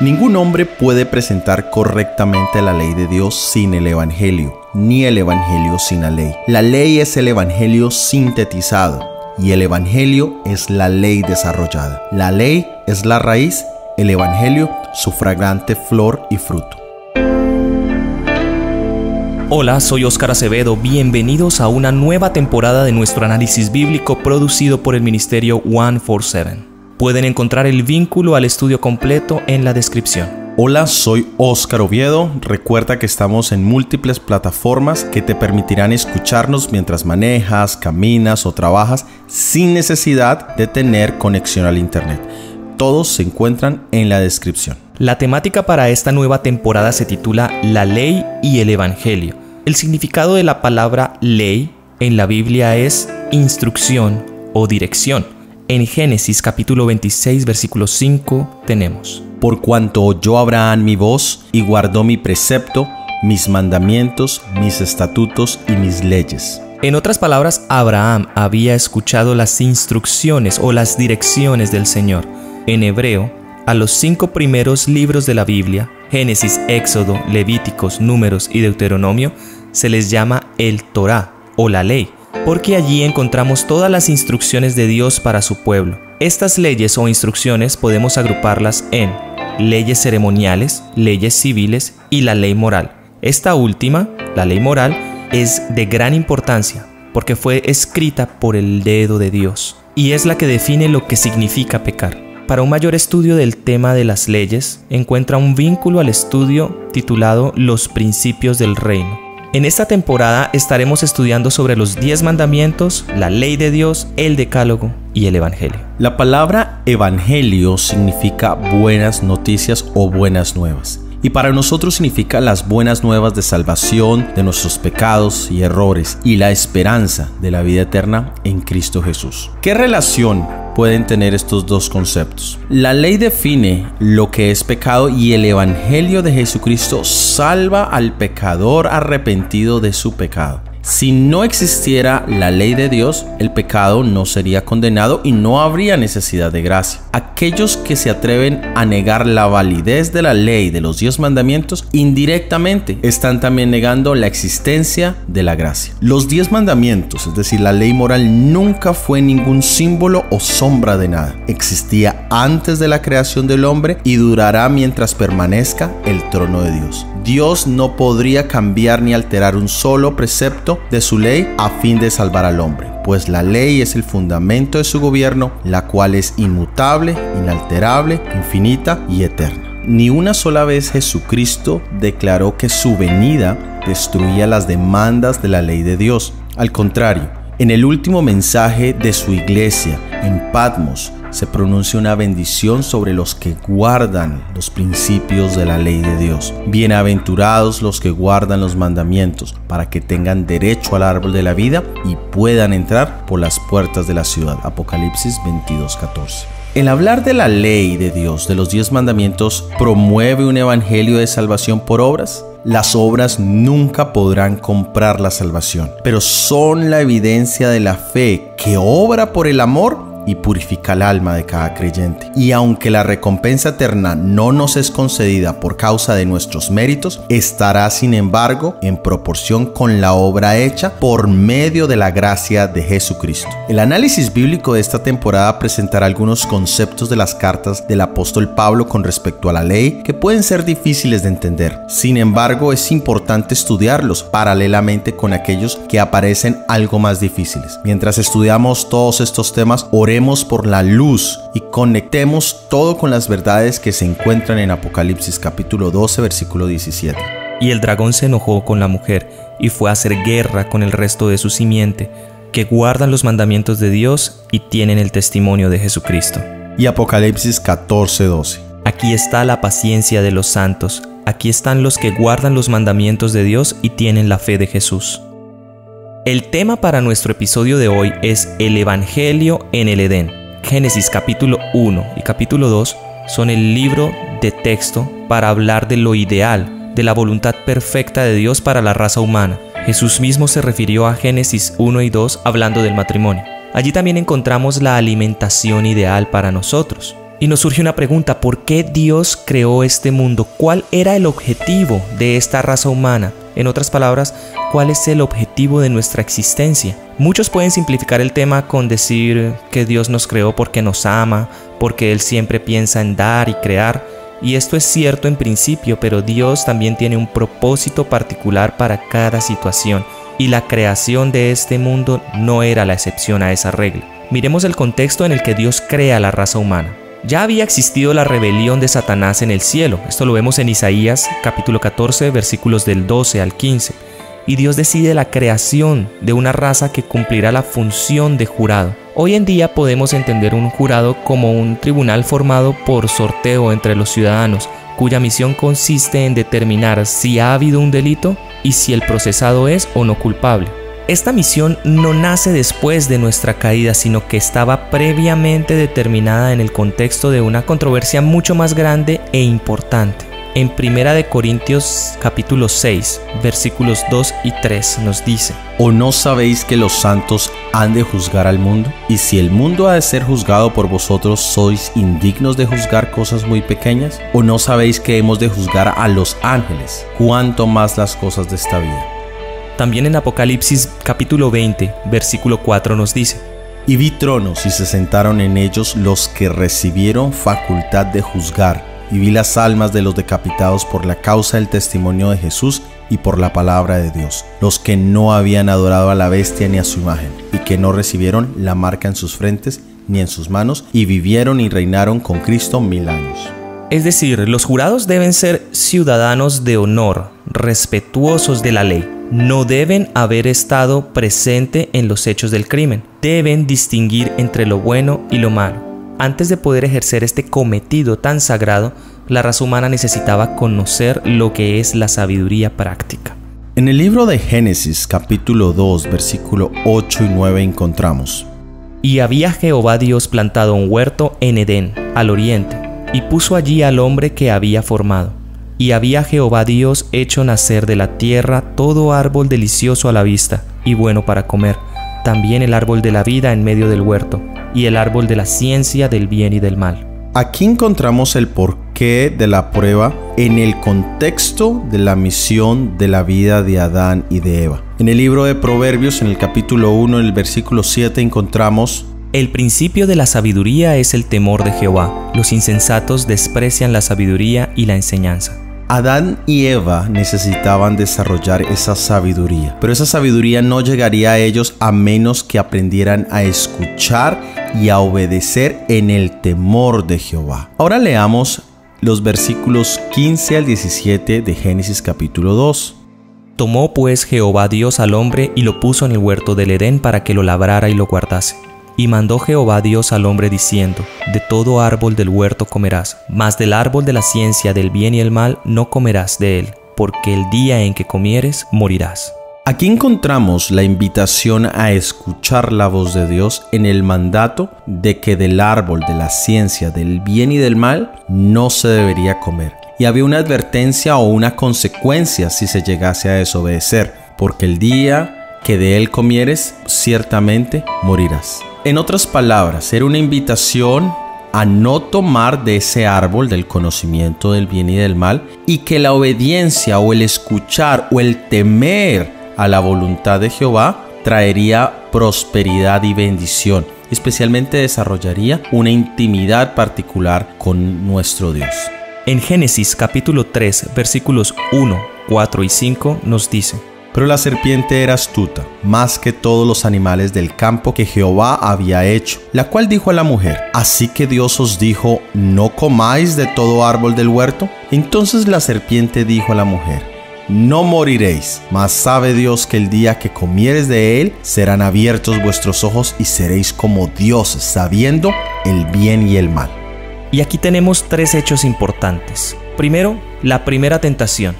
Ningún hombre puede presentar correctamente la ley de Dios sin el Evangelio, ni el Evangelio sin la ley. La ley es el Evangelio sintetizado y el Evangelio es la ley desarrollada. La ley es la raíz, el Evangelio su fragante flor y fruto. Hola, soy Óscar Acevedo. Bienvenidos a una nueva temporada de nuestro análisis bíblico producido por el ministerio 147. Pueden encontrar el vínculo al estudio completo en la descripción. Hola, soy Óscar Oviedo. Recuerda que estamos en múltiples plataformas que te permitirán escucharnos mientras manejas, caminas o trabajas sin necesidad de tener conexión al internet. Todos se encuentran en la descripción. La temática para esta nueva temporada se titula La Ley y el Evangelio. El significado de la palabra ley en la Biblia es instrucción o dirección. En Génesis capítulo 26, versículo 5 tenemos: Por cuanto oyó Abraham mi voz y guardó mi precepto, mis mandamientos, mis estatutos y mis leyes. En otras palabras, Abraham había escuchado las instrucciones o las direcciones del Señor. En hebreo, a los 5 primeros libros de la Biblia, Génesis, Éxodo, Levíticos, Números y Deuteronomio, se les llama el Torá o la ley, porque allí encontramos todas las instrucciones de Dios para su pueblo. Estas leyes o instrucciones podemos agruparlas en leyes ceremoniales, leyes civiles y la ley moral. Esta última, la ley moral, es de gran importancia porque fue escrita por el dedo de Dios y es la que define lo que significa pecar. Para un mayor estudio del tema de las leyes, encuentra un vínculo al estudio titulado Los Principios del Reino. En esta temporada estaremos estudiando sobre los 10 mandamientos, la ley de Dios, el decálogo y el evangelio. La palabra evangelio significa buenas noticias o buenas nuevas. Y para nosotros significa las buenas nuevas de salvación de nuestros pecados y errores y la esperanza de la vida eterna en Cristo Jesús. ¿Qué relación pueden tener estos dos conceptos? La ley define lo que es pecado y el evangelio de Jesucristo salva al pecador arrepentido de su pecado. Si no existiera la ley de Dios, el pecado no sería condenado y no habría necesidad de gracia. Aquellos que se atreven a negar la validez de la ley de los 10 mandamientos, indirectamente están también negando la existencia de la gracia. Los 10 mandamientos, es decir, la ley moral, nunca fue ningún símbolo o sombra de nada. Existía antes de la creación del hombre y durará mientras permanezca el trono de Dios. Dios no podría cambiar ni alterar un solo precepto de su ley a fin de salvar al hombre, pues la ley es el fundamento de su gobierno, la cual es inmutable, inalterable, infinita y eterna. Ni una sola vez Jesucristo declaró que su venida destruía las demandas de la ley de Dios. Al contrario, en el último mensaje de su iglesia en Patmos se pronuncia una bendición sobre los que guardan los principios de la ley de Dios. Bienaventurados los que guardan los mandamientos, para que tengan derecho al árbol de la vida y puedan entrar por las puertas de la ciudad. Apocalipsis 22:14. El hablar de la ley de Dios, de los 10 mandamientos, promueve un evangelio de salvación por obras. Las obras nunca podrán comprar la salvación, pero son la evidencia de la fe que obra por el amor y purifica el alma de cada creyente. Y aunque la recompensa eterna no nos es concedida por causa de nuestros méritos, estará sin embargo en proporción con la obra hecha por medio de la gracia de Jesucristo. El análisis bíblico de esta temporada presentará algunos conceptos de las cartas del apóstol Pablo con respecto a la ley que pueden ser difíciles de entender. Sin embargo, es importante estudiarlos paralelamente con aquellos que aparecen algo más difíciles. Mientras estudiamos todos estos temas, oremos por la luz y conectemos todo con las verdades que se encuentran en Apocalipsis capítulo 12, versículo 17. Y el dragón se enojó con la mujer y fue a hacer guerra con el resto de su simiente, que guardan los mandamientos de Dios y tienen el testimonio de Jesucristo. Y Apocalipsis 14:12. Aquí está la paciencia de los santos, aquí están los que guardan los mandamientos de Dios y tienen la fe de Jesús. El tema para nuestro episodio de hoy es el Evangelio en el Edén. Génesis capítulo 1 y capítulo 2 son el libro de texto para hablar de lo ideal, de la voluntad perfecta de Dios para la raza humana. Jesús mismo se refirió a Génesis 1 y 2 hablando del matrimonio. Allí también encontramos la alimentación ideal para nosotros. Y nos surge una pregunta: ¿por qué Dios creó este mundo? ¿Cuál era el objetivo de esta raza humana? En otras palabras, ¿cuál es el objetivo de nuestra existencia? Muchos pueden simplificar el tema con decir que Dios nos creó porque nos ama, porque Él siempre piensa en dar y crear. Y esto es cierto en principio, pero Dios también tiene un propósito particular para cada situación. Y la creación de este mundo no era la excepción a esa regla. Miremos el contexto en el que Dios crea a la raza humana. Ya había existido la rebelión de Satanás en el cielo. Esto lo vemos en Isaías capítulo 14, versículos del 12 al 15. Y Dios decide la creación de una raza que cumplirá la función de jurado. Hoy en día podemos entender un jurado como un tribunal formado por sorteo entre los ciudadanos, cuya misión consiste en determinar si ha habido un delito y si el procesado es o no culpable. Esta misión no nace después de nuestra caída, sino que estaba previamente determinada en el contexto de una controversia mucho más grande e importante. En 1 Corintios capítulo 6, versículos 2 y 3 nos dice: ¿O no sabéis que los santos han de juzgar al mundo? Y si el mundo ha de ser juzgado por vosotros, ¿sois indignos de juzgar cosas muy pequeñas? ¿O no sabéis que hemos de juzgar a los ángeles? ¿Cuánto más las cosas de esta vida? También en Apocalipsis capítulo 20, versículo 4 nos dice: Y vi tronos y se sentaron en ellos los que recibieron facultad de juzgar, y vi las almas de los decapitados por la causa del testimonio de Jesús y por la palabra de Dios, los que no habían adorado a la bestia ni a su imagen, y que no recibieron la marca en sus frentes ni en sus manos, y vivieron y reinaron con Cristo 1000 años. Es decir, los jurados deben ser ciudadanos de honor, respetuosos de la ley. No deben haber estado presente en los hechos del crimen. Deben distinguir entre lo bueno y lo malo. Antes de poder ejercer este cometido tan sagrado, la raza humana necesitaba conocer lo que es la sabiduría práctica. En el libro de Génesis, capítulo 2, versículo 8 y 9 encontramos: Y había Jehová Dios plantado un huerto en Edén, al oriente, y puso allí al hombre que había formado. Y había Jehová Dios hecho nacer de la tierra todo árbol delicioso a la vista y bueno para comer, también el árbol de la vida en medio del huerto, y el árbol de la ciencia del bien y del mal. Aquí encontramos el porqué de la prueba en el contexto de la misión de la vida de Adán y de Eva. En el libro de Proverbios, en el capítulo 1, en el versículo 7, encontramos: El principio de la sabiduría es el temor de Jehová. Los insensatos desprecian la sabiduría y la enseñanza. Adán y Eva necesitaban desarrollar esa sabiduría, pero esa sabiduría no llegaría a ellos a menos que aprendieran a escuchar y a obedecer en el temor de Jehová. Ahora leamos los versículos 15 al 17 de Génesis capítulo 2. Tomó pues Jehová Dios al hombre y lo puso en el huerto del Edén para que lo labrara y lo guardase. Y mandó Jehová Dios al hombre diciendo: De todo árbol del huerto comerás, mas del árbol de la ciencia del bien y el mal no comerás de él, porque el día en que comieres morirás. Aquí encontramos la invitación a escuchar la voz de Dios en el mandato de que del árbol de la ciencia del bien y del mal no se debería comer. Y había una advertencia o una consecuencia si se llegase a desobedecer, porque el día que de él comieres, ciertamente morirás. En otras palabras, era una invitación a no tomar de ese árbol del conocimiento del bien y del mal, y que la obediencia o el escuchar o el temer a la voluntad de Jehová traería prosperidad y bendición. Especialmente desarrollaría una intimidad particular con nuestro Dios. En Génesis capítulo 3, versículos 1, 4 y 5 nos dice: Pero la serpiente era astuta, más que todos los animales del campo que Jehová había hecho, la cual dijo a la mujer: ¿Así que Dios os dijo, no comáis de todo árbol del huerto? Entonces la serpiente dijo a la mujer: No moriréis, mas sabe Dios que el día que comieres de él, serán abiertos vuestros ojos y seréis como dioses, sabiendo el bien y el mal. Y aquí tenemos tres hechos importantes. Primero, la primera tentación.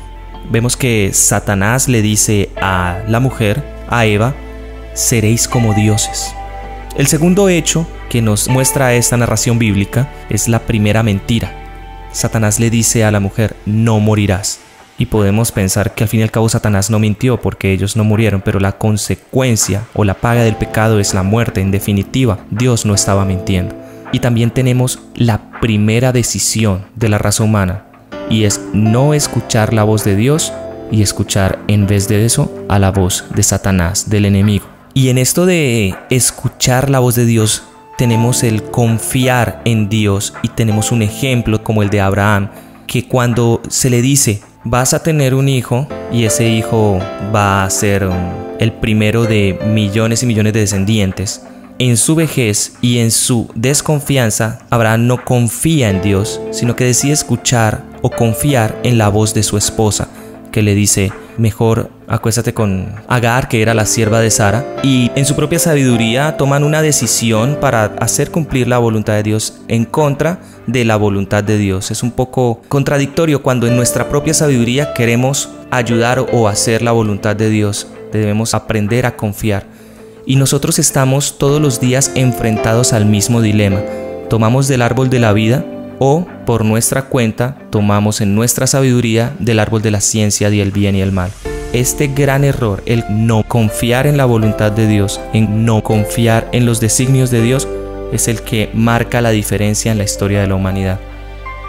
Vemos que Satanás le dice a la mujer, a Eva: seréis como dioses. El segundo hecho que nos muestra esta narración bíblica es la primera mentira. Satanás le dice a la mujer: no morirás. Y podemos pensar que al fin y al cabo Satanás no mintió, porque ellos no murieron, pero la consecuencia o la paga del pecado es la muerte. En definitiva, Dios no estaba mintiendo. Y también tenemos la primera decisión de la raza humana, y es no escuchar la voz de Dios y escuchar en vez de eso a la voz de Satanás, del enemigo. Y en esto de escuchar la voz de Dios tenemos el confiar en Dios, y tenemos un ejemplo como el de Abraham, que cuando se le dice vas a tener un hijo y ese hijo va a ser el primero de millones y millones de descendientes, en su vejez y en su desconfianza, Abraham no confía en Dios, sino que decide escuchar o confiar en la voz de su esposa, que le dice: mejor acuéstate con Agar, que era la sierva de Sara, y en su propia sabiduría toman una decisión para hacer cumplir la voluntad de Dios en contra de la voluntad de Dios. Es un poco contradictorio cuando en nuestra propia sabiduría queremos ayudar o hacer la voluntad de Dios. Debemos aprender a confiar. Y nosotros estamos todos los días enfrentados al mismo dilema. Tomamos del árbol de la vida, o por nuestra cuenta tomamos en nuestra sabiduría del árbol de la ciencia del bien y el mal. Este gran error, el no confiar en la voluntad de Dios, en no confiar en los designios de Dios, es el que marca la diferencia en la historia de la humanidad.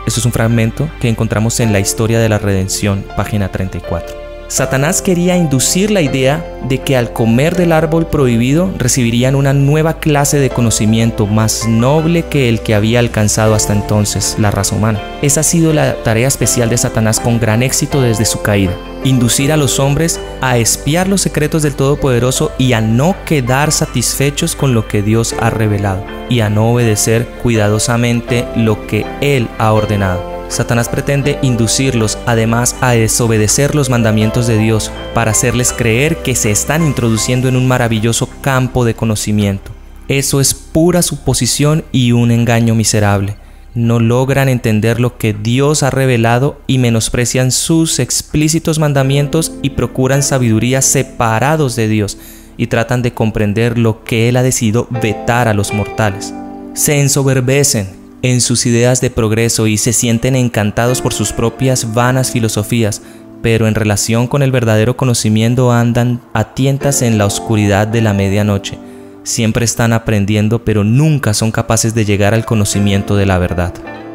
Eso es un fragmento que encontramos en la Historia de la Redención, página 34. Satanás quería inducir la idea de que al comer del árbol prohibido recibirían una nueva clase de conocimiento más noble que el que había alcanzado hasta entonces la raza humana. Esa ha sido la tarea especial de Satanás con gran éxito desde su caída: inducir a los hombres a espiar los secretos del Todopoderoso y a no quedar satisfechos con lo que Dios ha revelado, y a no obedecer cuidadosamente lo que Él ha ordenado. Satanás pretende inducirlos además a desobedecer los mandamientos de Dios para hacerles creer que se están introduciendo en un maravilloso campo de conocimiento. Eso es pura suposición y un engaño miserable. No logran entender lo que Dios ha revelado y menosprecian sus explícitos mandamientos y procuran sabiduría separados de Dios y tratan de comprender lo que Él ha decidido vetar a los mortales. Se ensoberbecen en sus ideas de progreso y se sienten encantados por sus propias vanas filosofías, pero en relación con el verdadero conocimiento andan a tientas en la oscuridad de la medianoche. Siempre están aprendiendo, pero nunca son capaces de llegar al conocimiento de la verdad.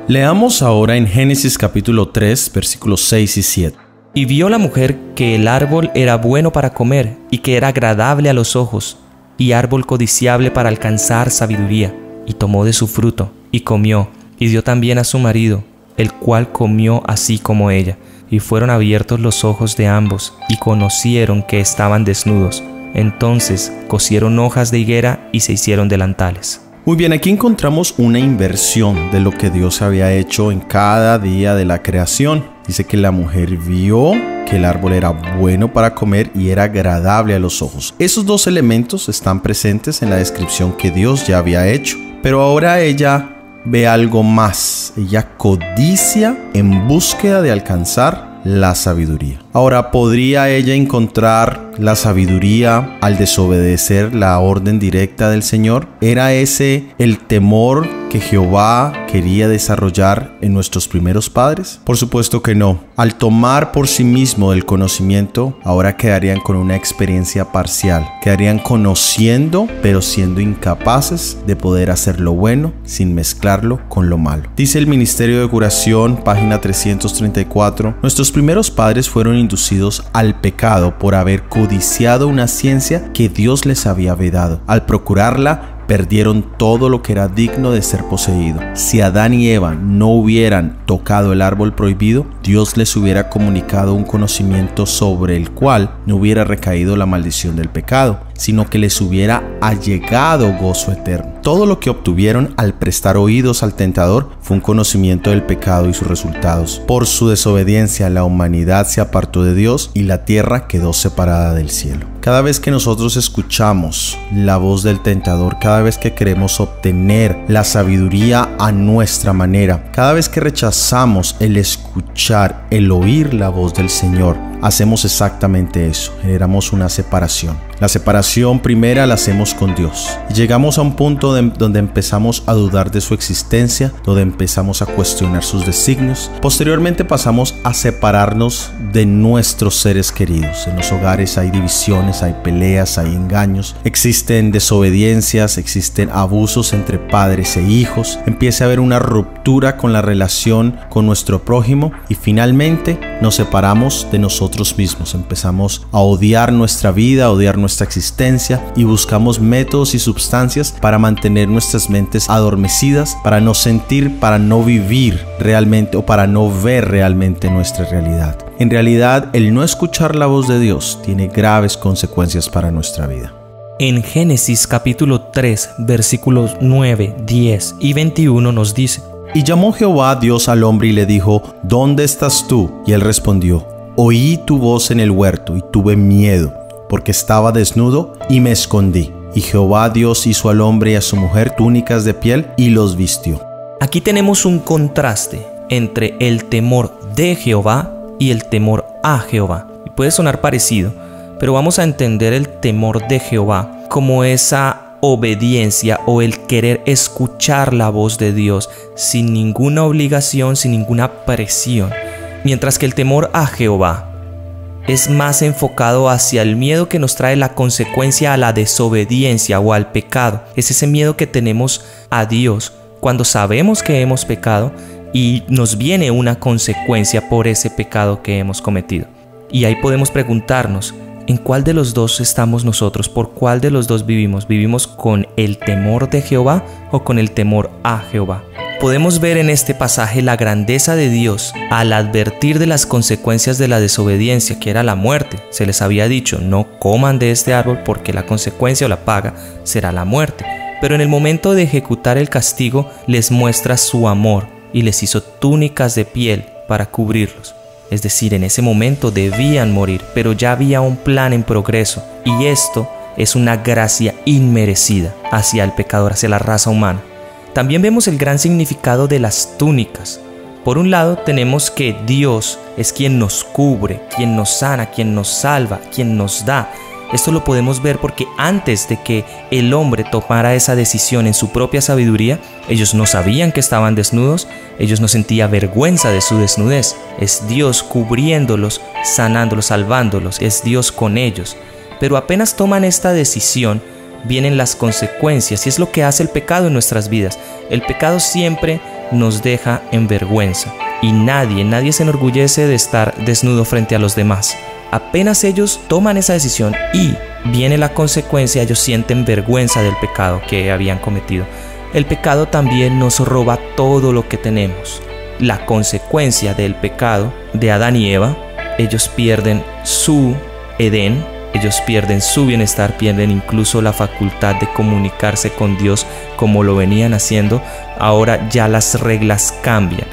Leamos ahora en Génesis capítulo 3, versículos 6 y 7. Y vio la mujer que el árbol era bueno para comer y que era agradable a los ojos, y árbol codiciable para alcanzar sabiduría, y tomó de su fruto y comió, y dio también a su marido, el cual comió así como ella. Y fueron abiertos los ojos de ambos, y conocieron que estaban desnudos. Entonces cosieron hojas de higuera y se hicieron delantales. Muy bien, aquí encontramos una inversión de lo que Dios había hecho en cada día de la creación. Dice que la mujer vio que el árbol era bueno para comer y era agradable a los ojos. Esos dos elementos están presentes en la descripción que Dios ya había hecho. Pero ahora ella ve algo más. Ella codicia en búsqueda de alcanzar la sabiduría. Ahora, ¿podría ella encontrar la sabiduría al desobedecer la orden directa del Señor? ¿Era ese el temor que Jehová quería desarrollar en nuestros primeros padres? Por supuesto que no. Al tomar por sí mismo el conocimiento, ahora quedarían con una experiencia parcial. Quedarían conociendo, pero siendo incapaces de poder hacer lo bueno sin mezclarlo con lo malo. Dice el Ministerio de Curación, página 334, nuestros primeros padres fueron inducidos al pecado por haber codiciado una ciencia que Dios les había vedado. Al procurarla, perdieron todo lo que era digno de ser poseído. Si Adán y Eva no hubieran tocado el árbol prohibido, Dios les hubiera comunicado un conocimiento sobre el cual no hubiera recaído la maldición del pecado, sino que les hubiera allegado gozo eterno. Todo lo que obtuvieron al prestar oídos al tentador fue un conocimiento del pecado y sus resultados. Por su desobediencia, la humanidad se apartó de Dios y la tierra quedó separada del cielo. Cada vez que nosotros escuchamos la voz del tentador, cada vez que queremos obtener la sabiduría a nuestra manera, cada vez que rechazamos el escuchar, el oír la voz del Señor, hacemos exactamente eso, generamos una separación. La separación primera la hacemos con Dios. Y llegamos a un punto donde empezamos a dudar de su existencia, donde empezamos a cuestionar sus designios. Posteriormente pasamos a separarnos de nuestros seres queridos. En los hogares hay divisiones, hay peleas, hay engaños, existen desobediencias, existen abusos entre padres e hijos. Empieza a haber una ruptura con la relación con nuestro prójimo y finalmente nos separamos de nosotros mismos. Empezamos a odiar nuestra vida, a odiar nuestra existencia y buscamos métodos y sustancias para mantener nuestras mentes adormecidas, para no sentir, para no vivir realmente o para no ver realmente nuestra realidad. En realidad, el no escuchar la voz de Dios tiene graves consecuencias para nuestra vida. En Génesis capítulo 3, versículos 9, 10 y 21 nos dice: Y llamó Jehová Dios al hombre y le dijo: ¿Dónde estás tú? Y él respondió: Oí tu voz en el huerto y tuve miedo, porque estaba desnudo y me escondí. Y Jehová Dios hizo al hombre y a su mujer túnicas de piel y los vistió. Aquí tenemos un contraste entre el temor de Jehová y el temor a Jehová. Y puede sonar parecido, pero vamos a entender el temor de Jehová como esa obediencia o el querer escuchar la voz de Dios sin ninguna obligación, sin ninguna presión. Mientras que el temor a Jehová es más enfocado hacia el miedo que nos trae la consecuencia a la desobediencia o al pecado. Es ese miedo que tenemos a Dios cuando sabemos que hemos pecado y nos viene una consecuencia por ese pecado que hemos cometido. Y ahí podemos preguntarnos, ¿en cuál de los dos estamos nosotros? ¿Por cuál de los dos vivimos? ¿Vivimos con el temor de Jehová o con el temor a Jehová? Podemos ver en este pasaje la grandeza de Dios al advertir de las consecuencias de la desobediencia, que era la muerte. Se les había dicho, no coman de este árbol porque la consecuencia o la paga será la muerte. Pero en el momento de ejecutar el castigo, les muestra su amor y les hizo túnicas de piel para cubrirlos. Es decir, en ese momento debían morir, pero ya había un plan en progreso. Y esto es una gracia inmerecida hacia el pecador, hacia la raza humana. También vemos el gran significado de las túnicas. Por un lado tenemos que Dios es quien nos cubre, quien nos sana, quien nos salva, quien nos da. Esto lo podemos ver porque antes de que el hombre tomara esa decisión en su propia sabiduría, ellos no sabían que estaban desnudos, ellos no sentían vergüenza de su desnudez. Es Dios cubriéndolos, sanándolos, salvándolos, es Dios con ellos. Pero apenas toman esta decisión, vienen las consecuencias y es lo que hace el pecado en nuestras vidas. El pecado siempre nos deja en vergüenza y nadie se enorgullece de estar desnudo frente a los demás. Apenas ellos toman esa decisión y viene la consecuencia, ellos sienten vergüenza del pecado que habían cometido. El pecado también nos roba todo lo que tenemos. La consecuencia del pecado de Adán y Eva, ellos pierden su Edén, ellos pierden su bienestar, pierden incluso la facultad de comunicarse con Dios como lo venían haciendo. Ahora ya las reglas cambian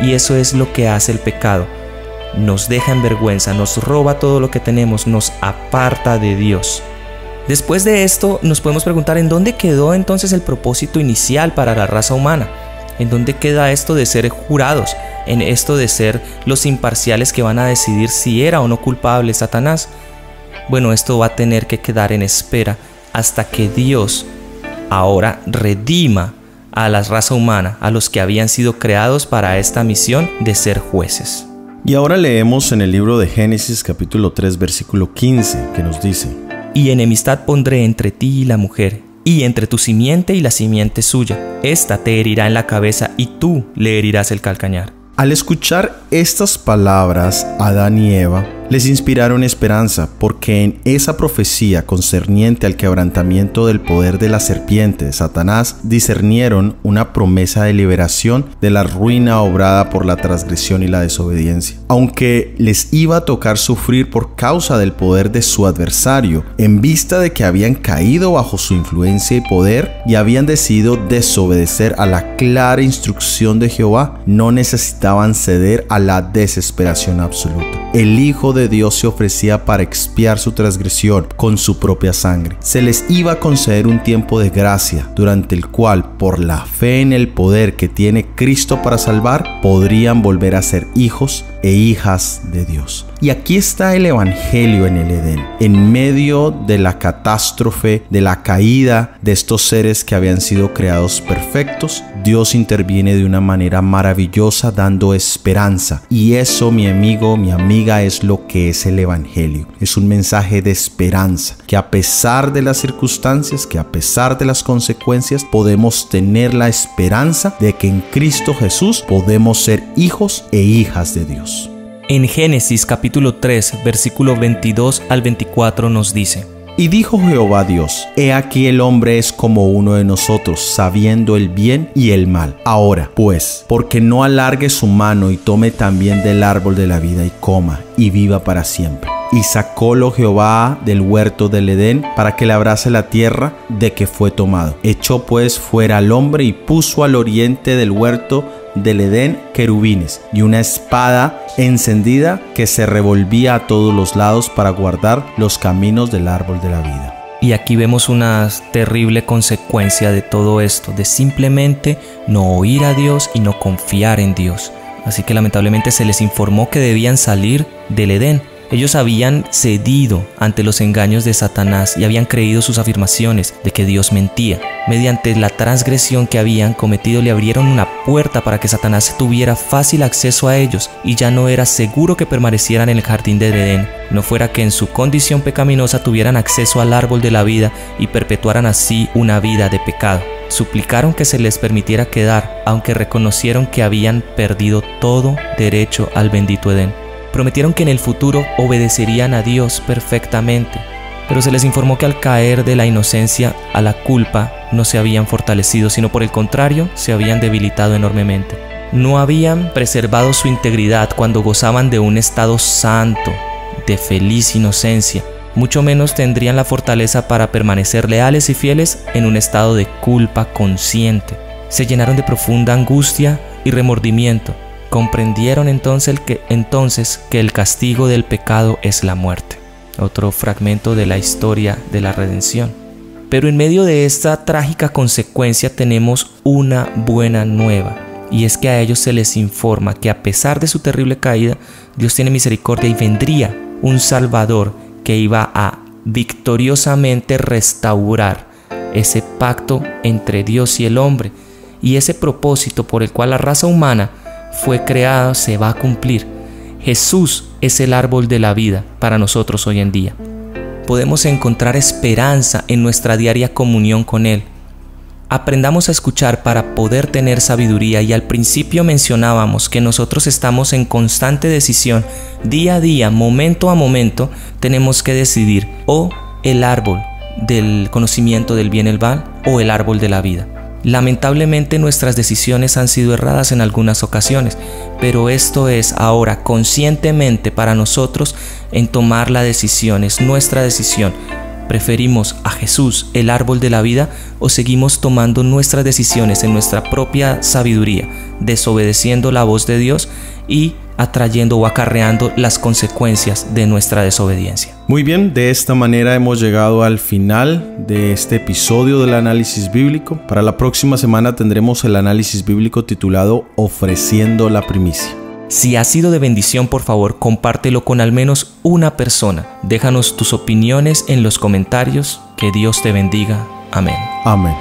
y eso es lo que hace el pecado. Nos deja en vergüenza, nos roba todo lo que tenemos, nos aparta de Dios. Después de esto nos podemos preguntar ¿en dónde quedó entonces el propósito inicial para la raza humana? ¿En dónde queda esto de ser jurados? ¿En esto de ser los imparciales que van a decidir si era o no culpable Satanás? Bueno, esto va a tener que quedar en espera hasta que Dios ahora redima a la raza humana, a los que habían sido creados para esta misión de ser jueces. Y ahora leemos en el libro de Génesis capítulo 3 versículo 15 que nos dice: Y enemistad pondré entre ti y la mujer, y entre tu simiente y la simiente suya. Esta te herirá en la cabeza y tú le herirás el calcañar. Al escuchar estas palabras, Adán y Eva les inspiraron esperanza, porque en esa profecía concerniente al quebrantamiento del poder de la serpiente de Satanás discernieron una promesa de liberación de la ruina obrada por la transgresión y la desobediencia. Aunque les iba a tocar sufrir por causa del poder de su adversario, en vista de que habían caído bajo su influencia y poder y habían decidido desobedecer a la clara instrucción de Jehová, no necesitaban ceder a la desesperación absoluta. El Hijo de Dios se ofrecía para expiar su transgresión con su propia sangre. Se les iba a conceder un tiempo de gracia, durante el cual, por la fe en el poder que tiene Cristo para salvar, podrían volver a ser hijos e hijas de Dios. Y aquí está el Evangelio en el Edén, en medio de la catástrofe, de la caída de estos seres que habían sido creados perfectos. Dios interviene de una manera maravillosa dando esperanza, y eso, mi amigo, mi amiga, es lo que es el Evangelio. Es un mensaje de esperanza, que a pesar de las circunstancias, que a pesar de las consecuencias, podemos tener la esperanza de que en Cristo Jesús podemos ser hijos e hijas de Dios. En Génesis capítulo 3, versículo 22 al 24 nos dice: Y dijo Jehová Dios: He aquí el hombre es como uno de nosotros, sabiendo el bien y el mal. Ahora, pues, porque no alargue su mano y tome también del árbol de la vida y coma, y viva para siempre. Y sacólo Jehová del huerto del Edén para que labrase la tierra de que fue tomado. Echó pues fuera al hombre y puso al oriente del huerto del Edén querubines y una espada encendida que se revolvía a todos los lados para guardar los caminos del árbol de la vida. Y aquí vemos una terrible consecuencia de todo esto, de simplemente no oír a Dios y no confiar en Dios. Así que lamentablemente se les informó que debían salir del Edén. Ellos habían cedido ante los engaños de Satanás y habían creído sus afirmaciones de que Dios mentía. Mediante la transgresión que habían cometido le abrieron una puerta para que Satanás tuviera fácil acceso a ellos y ya no era seguro que permanecieran en el jardín del Edén, no fuera que en su condición pecaminosa tuvieran acceso al árbol de la vida y perpetuaran así una vida de pecado. Suplicaron que se les permitiera quedar, aunque reconocieron que habían perdido todo derecho al bendito Edén. Prometieron que en el futuro obedecerían a Dios perfectamente, pero se les informó que al caer de la inocencia a la culpa no se habían fortalecido, sino por el contrario, se habían debilitado enormemente. No habían preservado su integridad cuando gozaban de un estado santo, de feliz inocencia. Mucho menos tendrían la fortaleza para permanecer leales y fieles en un estado de culpa consciente. Se llenaron de profunda angustia y remordimiento. Comprendieron entonces que el castigo del pecado es la muerte. Otro fragmento de la historia de la redención. Pero en medio de esta trágica consecuencia tenemos una buena nueva, y es que a ellos se les informa que a pesar de su terrible caída, Dios tiene misericordia y vendría un Salvador que iba a victoriosamente restaurar ese pacto entre Dios y el hombre, y ese propósito por el cual la raza humana fue creada se va a cumplir. Jesús es el árbol de la vida para nosotros hoy en día. Podemos encontrar esperanza en nuestra diaria comunión con Él. Aprendamos a escuchar para poder tener sabiduría, y al principio mencionábamos que nosotros estamos en constante decisión. Día a día, momento a momento, tenemos que decidir o el árbol del conocimiento del bien y el mal o el árbol de la vida. Lamentablemente nuestras decisiones han sido erradas en algunas ocasiones, pero esto es ahora conscientemente para nosotros en tomar la decisión, es nuestra decisión. ¿Preferimos a Jesús, el árbol de la vida, o seguimos tomando nuestras decisiones en nuestra propia sabiduría, desobedeciendo la voz de Dios y atrayendo o acarreando las consecuencias de nuestra desobediencia? Muy bien, de esta manera hemos llegado al final de este episodio del análisis bíblico. Para la próxima semana tendremos el análisis bíblico titulado Ofreciendo la primicia. Si ha sido de bendición, por favor, compártelo con al menos una persona. Déjanos tus opiniones en los comentarios. Que Dios te bendiga. Amén. Amén.